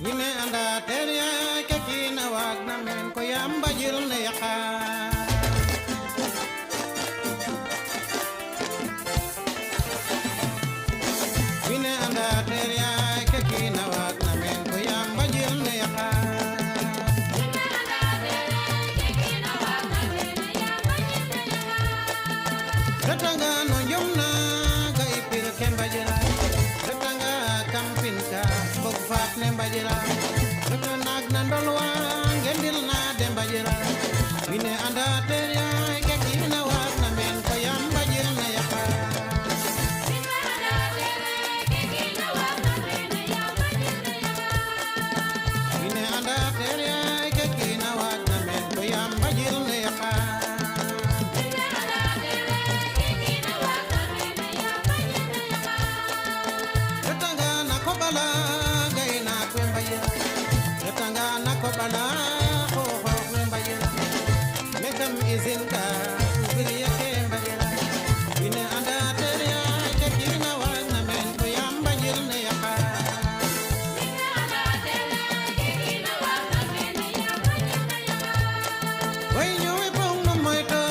Yime anda teria kekina wagna men ko yamba jilne yaka Yine anda teria kekina wagna men ko yamba jilne yaka Ratanga no yomna ga ipir kembajira Ratanga kampinka bog fat ne mbajira Ratanak nandolwa ngendil na dembajira Wine anda teria kekina wagna men ko yamba jilne yaka Wine anda teria kekina wagna men ko yamba jilne yaka Ratanga na kobala gaina kwembajira Ratanga na kobala ho ho kwembajira Megam izinka ubiriya kwembajira Wine anda teria kekina wagna men ko yamba jilne yaka Way nyowe pong no moito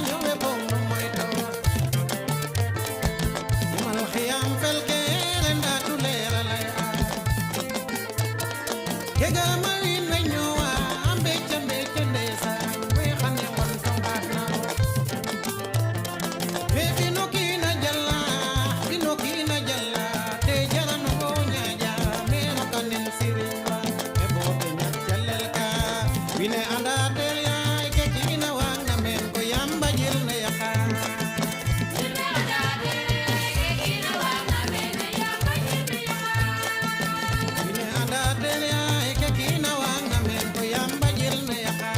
nyowe pong no moito Yamal khiyam fel ke renda tulera la Kega mawin we nyowa ambe ndesa we khane won tombana We binokina jalla te jaran go nyaja me makanin siriwa e bobe nyak jallel ka Wine anda teria kekina wanga men ko yamba jilne yaka Wine anda teria kekina wanga men ko yamba jilne yaka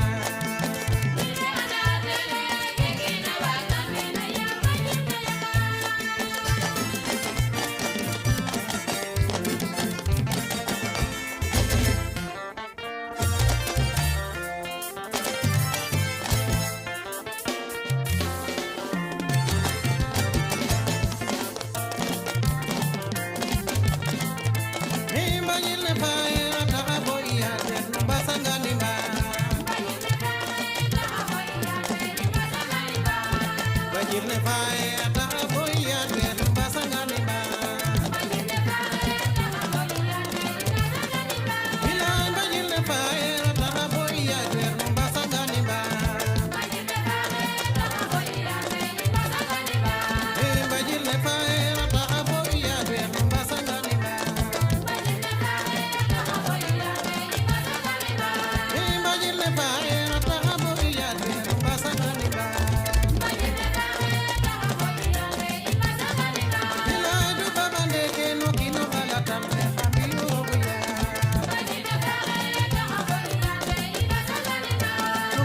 Nimba jilne faya taga boya ten basanga nimba Bajilne faya taga boya ten basanga nimba Bilal bajilne faya taga boya ten basanga nimba Bajilne faya taga boya ten basanga nimba Bajilne faya taga boya ten basanga nimba Bilal du babande ke no kino bala tambe khamiyo boya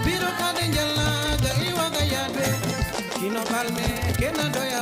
Biro kade njalla ga iwa ga yadwe Kino kalme kena doya